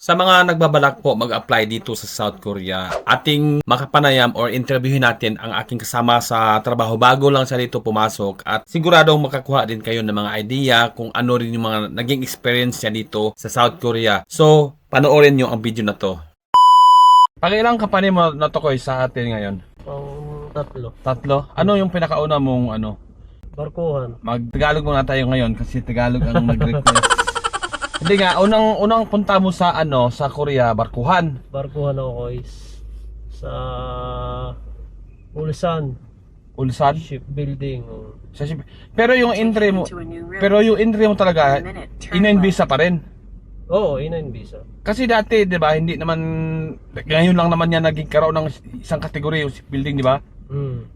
Sa mga nagbabalak po mag-apply dito sa South Korea, ating makapanayam or interviewin natin ang aking kasama sa trabaho bago lang siya dito pumasok at siguradong makakuha din kayo ng mga idea kung ano rin yung mga naging experience niya dito sa South Korea. So, panoorin nyo ang video na to. Pangilang company mo natukoy sa atin ngayon? Tatlo. Tatlo? Ano yung pinakauna mong Barkuhan. Mag-Tagalog muna tayo ngayon kasi Tagalog ang nag-request. Hindi nga, unang punta mo sa sa Korea, barkuhan. Barkuhan ako guys. Sa Ulsan. Ulsan? Shipbuilding. Pero yung entry mo, talaga, in visa pa rin. Oo, in visa. Kasi dati, 'di ba, hindi naman ngayon lang naman yan naging karoon ng isang kategorya yung shipbuilding, 'di ba?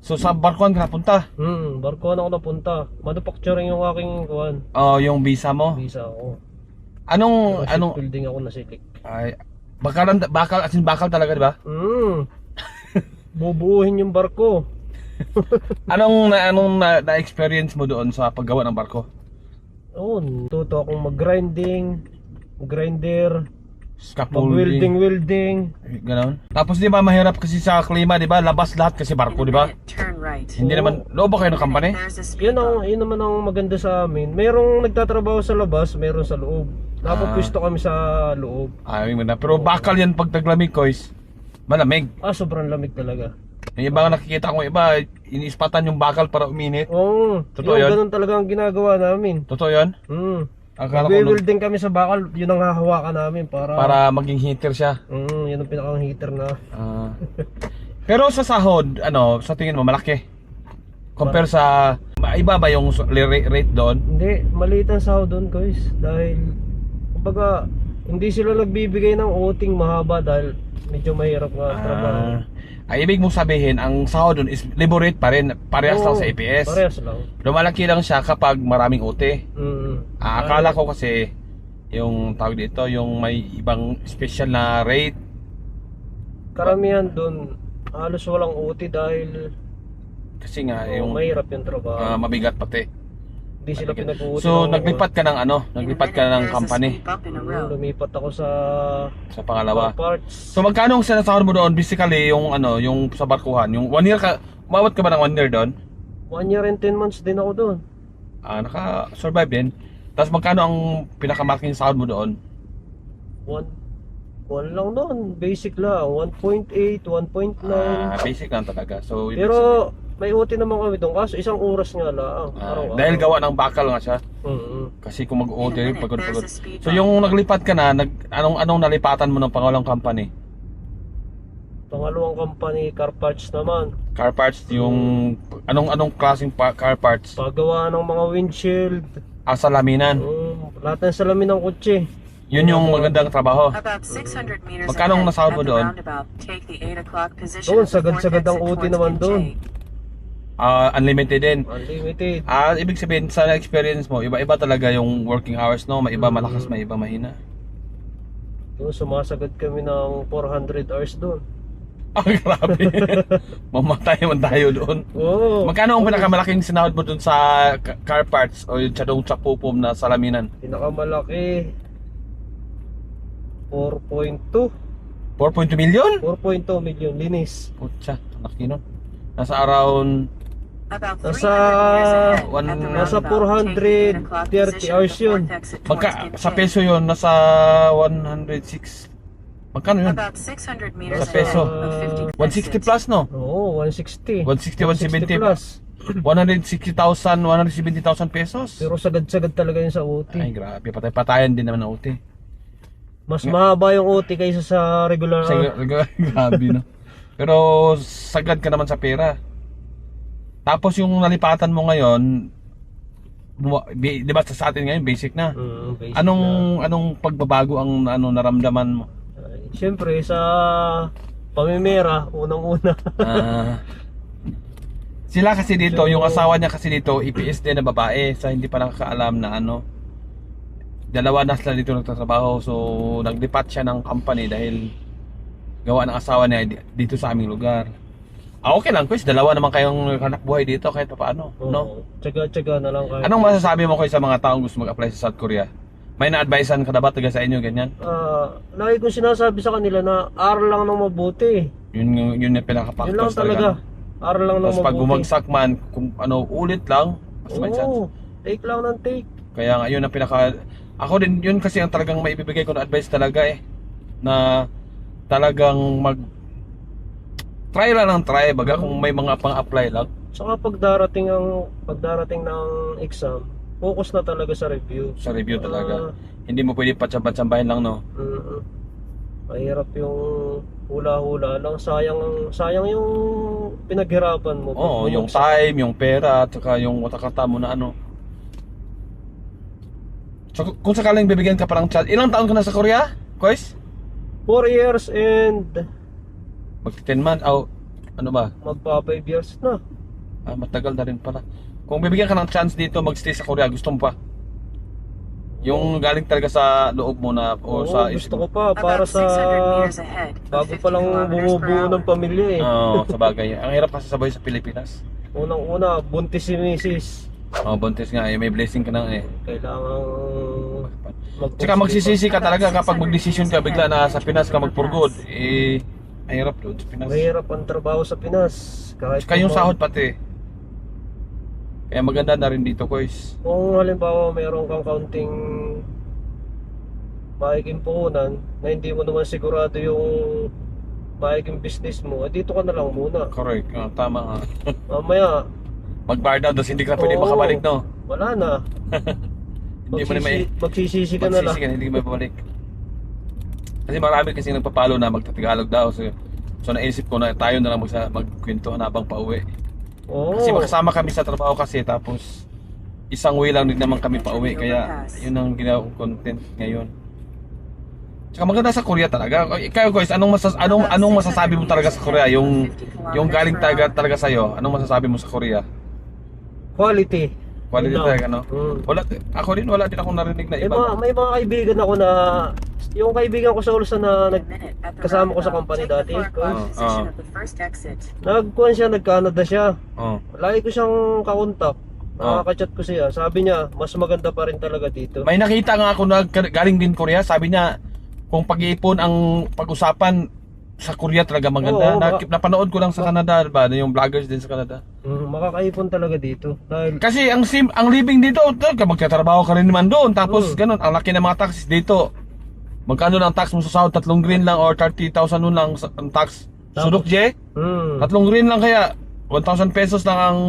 So sa barkuhan ka napunta? Barkuhan ako napunta. Manufacturing yung aking kuhan. Oh, yung visa mo. Visa ako. Anong Shipbuilding ako nasilik. ay bakal talaga, 'di ba? Bubuuhin yung barko. Anong na-experience mo doon sa paggawa ng barko? Oo, tuto akong grinder, Scaffolding, welding. gano'n. Tapos 'di ba mahirap kasi sa klima, 'di ba? Labas lahat kasi barko, 'di ba? Hindi naman loob ba kayo ng company? Yun naman ang maganda sa amin. Merong nagtatrabaho sa labas, meron sa loob. Napapwisto kami sa loob. Ay, na. Pero bakal yan pag taglamig, kois. Malamig. Sobrang lamig talaga. Yung iba nakikita ko iba, iniispatan yung bakal para uminit. Oo. Totoo yun? Ganun talaga ang ginagawa namin. Totoo yun? Akala ko Nag-welding kami sa bakal, yun ang hahawakan namin para maging heater siya. Yun ang pinakang heater na. Pero sa sahod, sa tingin mo malaki? Compare sa iba ba yung rate doon? Hindi, maliit ang sahod doon guys. Dahil, kumbaga, hindi sila nagbibigay ng outing mahaba dahil medyo mahirap nga ang trabaho. Ay, ibig mong sabihin, ang sahod doon is libo rate pa rin, parehas lang sa APS. Parehas lang. Lumalaki lang siya kapag maraming OT. Akala ko kasi yung tawag dito, yung may ibang special na rate. Karamihan doon, halos walang OT dahil kasi nga yung mahirap yung trabaho. Mabigat pati. Hindi sila pinag-uuti. So naglipat ka ng naglipat ka ng company. Lumipat ako sa pangalawa. parts. So magkano ang sinasahod mo doon basically yung yung sa barkuhan, yung 1 year ka, umabot ka ba ng 1 year doon? 1 year and 10 months din ako doon. Naka-survive din. Tapos magkano ang pinakamalaking sahod mo doon? 1 lang doon, basic lang, 1.8, 1.9. Basic lang talaga. So pero may OT naman kami doon, kaso isang oras nga lang. Dahil gawa ng bakal nga siya. Kasi kung mag-OT, pagod. So yung naglipat ka na, anong nalipatan mo ng pangalawang company? Pangalawang company, car parts naman. Car parts, yung anong klaseng car parts? Paggawa ng mga windshield. Salaminan. Lahat ng salamin ng kotse. Yun yung magandang trabaho. Magkano ang nasahod mo doon? Doon, sagad-sagad ang OT naman doon. Unlimited din. Unlimited. Ibig sabihin sa experience mo, iba-iba talaga yung working hours, no? May iba malakas, may iba mahina. Doon, sumasagad kami ng 400 hours doon. Grabe. Mamatay man tayo doon. Magkano ang pinakamalaking sinahod mo doon sa car parts o yung sa pupum na salaminan? Pinakamalaki 4.2 4.2 million? 4.2 million linis. Putsa, laki nun. Nasa around nasa 430 hours yun. Sa peso yun, nasa 106. Magkano yun? Sa peso 160 plus, no? Oo, 160 170 plus. 160,000, 170,000 pesos. Pero sagad-sagad talaga yun sa OT. Ay grabe, patayan din naman ng OT. Mas mahaba yung OT kaysa sa regular. Grabe, no? Pero sagad ka naman sa pera. Tapos yung nalipatan mo ngayon, di ba sa atin ngayon basic na? Basic anong pagbabago ang naramdaman mo? Siyempre sa pamimera, unang-una. Sila kasi dito, yung asawa niya kasi dito, EPS din na babae, sa hindi pa nakakaalam na dalawa na sila dito nagtatrabaho. So naglipat siya ng company dahil gawa ng asawa niya dito sa aming lugar. Okay lang, Chris, dalawa naman kayong hanap buhay dito kahit paano, no? Tsaga-tsaga na lang kayo. Anong masasabi mo kayo sa mga taong gusto mag-apply sa South Korea? May na-advisean ka na ba taga sa inyo ganyan? Lagi kong sinasabi sa kanila na aral lang ng mabuti. Yun yung Yun lang pinaka-factors talaga. Aral lang ng Tapos mabuti. pag bumagsak man, kung ano, ulit lang, mas may chance. Oo, take lang ng take. Kaya nga, yun ang pinaka... Ako din, yun kasi ang talagang maibibigay ko na advice talaga na talagang try lang ng try, baga kung may mga pang-apply lang. Saka pag darating ng exam, focus na talaga sa review. Sa review talaga. Hindi mo pwede patsamba-tsambahin lang, no? Mahirap yung hula-hula lang. Sayang yung pinaghirapan mo. Oo, yung time, yung pera, at saka yung watakata mo na ano. So, kung sakaling bibigyan ka pa ng chance, ilang taon ka na sa Korea, Kois? 4 years and Mag-10 months, ano ba? magpa 5 years na. Matagal na rin pala. Kung bibigyan ka ng chance dito magstay sa Korea, gusto mo pa? Yung galing talaga sa loob mo na o Oo, sa isip gusto ko mo? pa para About sa 600 meters ahead. bago pa lang bumubuo ng pamilya eh. Oo, sa bagay. Ang hirap kasi sabay sa Pilipinas. Unang-una, buntis si Mrs. Buntis nga may blessing ka na Kailangan Tsaka magsisisi ka talaga kapag magdesisyon ka bigla na sa Pinas ka magpurgod. Ang hirap doon sa Pinas. mahirap ang trabaho sa Pinas. Tsaka yung sahod pati. Kaya maganda na rin dito, Kois. Kung halimbawa mayroon kang kaunting maiging puhunan na hindi mo naman sigurado yung maiging business mo, dito ka na lang muna. Correct, tama nga. Mamaya, Mag-bar down, tapos hindi ka na pwede Oo. makabalik, no? wala na. Hindi mo na may... Magsisisi ka na lang. Magsisi ka, hindi ka mababalik. Kasi marami kasi nagpapalo na magtatagalog daw. So naisip ko na tayo na lang magkwentuhan habang pauwi. Oo. Kasi makasama kami sa trabaho kasi tapos isang way lang din naman kami pauwi. Kaya yun ang ginawa kong content ngayon. Tsaka maganda sa Korea talaga. Ikaw guys, anong masasabi mo talaga sa Korea? Yung galing talaga sa'yo, anong masasabi mo sa Korea? Quality. Quality Yun lang. talaga, no? Wala Wala din akong narinig na May iba. may mga kaibigan ako na yung kaibigan ko sa Ulsan na kasama ko sa company dati. Nagkuhan siya, nag-Canada siya. Oh. Lagi ko siyang kakontak. Nakaka-chat ko siya. Sabi niya, mas maganda pa rin talaga dito. May nakita nga ako na galing din Korea, sabi niya kung pag-iipon ang pag-usapan sa Korea talaga maganda. Oo, Napanood ko lang sa Canada, ba, yung vloggers din sa Canada. Makakaipon talaga dito. Dahil Kasi ang living dito, talaga magtatrabaho ka rin naman doon. Tapos ganun, ang laki ng mga taxes dito. Magkano lang tax mo sa sahod? 3 green lang or 30,000 nun lang ang tax. Sudok je? 3 green lang kaya 1,000 pesos lang ang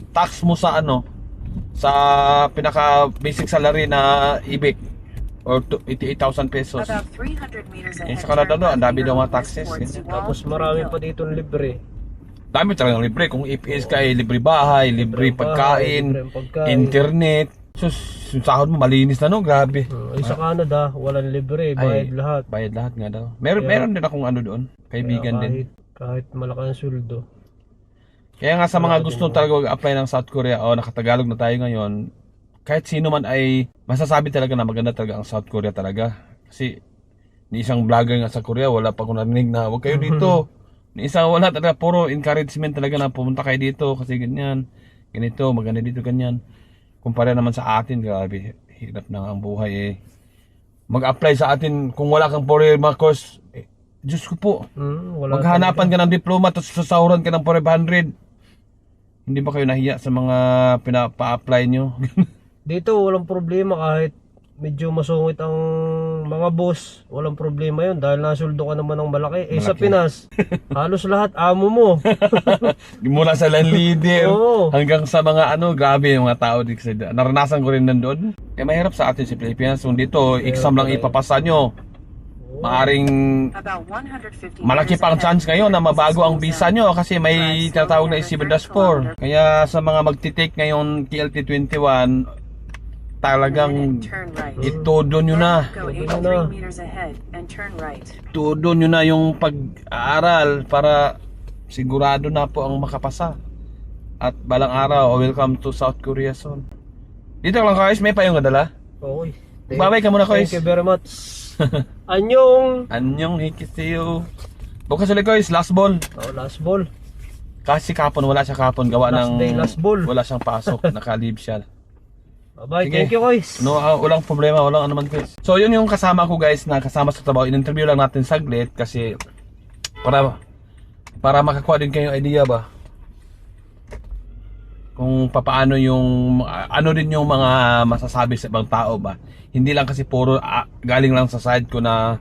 tax mo sa sa pinaka basic salary na ibig or 88,000 pesos. About 300 meters ahead. Sa Canada doon, ang dami daw mga taxes. tapos marami pa dito libre. Dami talagang libre. Kung EPS ka, libre bahay, libre pagkain, libre ang pagkain. internet. So, yung sahod mo malinis na, no? Grabe. Sa Canada, walang libre, bayad lahat. Bayad lahat nga daw. Meron din akong doon. Kaibigan din. Kahit malaki ang sweldo. Kaya nga sa mga gusto talaga mag-apply ng South Korea o nakatagalog na tayo ngayon, kahit sino man ay masasabi talaga na maganda talaga ang South Korea talaga. Kasi ni isang vlogger nga sa Korea, wala pa akong narinig na huwag kayo dito. Ni isang wala talaga, puro encouragement talaga na pumunta kayo dito kasi ganyan, ganito, maganda dito, ganyan. Kumpara naman sa atin, grabe, hirap na ang buhay Mag-apply sa atin kung wala kang foreigner course, Diyos ko po. Maghanapan ka ng diploma tapos sasahuran ka ng 400. Hindi ba kayo nahiya sa mga pinapa-apply nyo? Dito walang problema kahit medyo masungit ang mga boss, walang problema yun dahil nasuldo ka naman ng malaki. Sa Pinas, halos lahat amo mo. Mula sa land leader Oo. hanggang sa mga grabe yung mga tao dito. Naranasan ko rin nandun. Kaya mahirap sa atin si Pilipinas. Kung dito, exam lang ipapasa nyo. Maaring About 150 malaki pa ang chance ngayon na mabago ang visa nyo kasi may tinatawag na C-4. Kaya sa mga magtitake ngayon KLT21, talagang itodo nyo na. Go 83 meters ahead and turn right. Todo nyo na yung pag-aaral para sigurado na po ang makapasa. At balang araw, welcome to South Korea soon. Dito lang guys, may payong nadala. Okay. Babay ka muna guys. Thank you very much. Anyong. Anyong hikisiyo. Bukas ulit guys, last ball. Last ball. Kasi kapon, wala siya kapon. Gawa Last ng day, last ball. wala siyang pasok, naka-leave siya. Bye, Sige. thank you guys. No, walang problema, walang ano man guys. So yun yung kasama ko guys na kasama sa trabaho. In-interview lang natin saglit kasi para makakuha din kayong idea ba kung papaano yung ano din yung mga masasabi sa ibang tao ba. Hindi lang kasi puro galing lang sa side ko na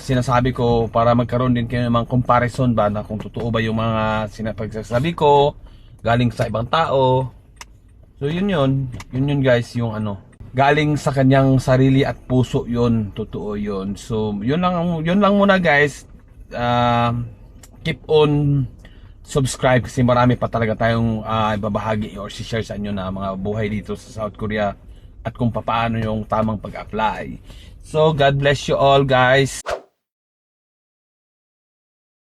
sinasabi ko para magkaroon din kayo ng mga comparison ba na kung totoo ba yung mga pagsasabi ko galing sa ibang tao. So yun guys, yung ano galing sa kanyang sarili at puso yun, totoo yun. So yun lang muna guys. Keep on subscribe kasi marami pa talaga tayong ibabahagi or share sa inyo na mga buhay dito sa South Korea at kung paano yung tamang pag-apply. So God bless you all guys.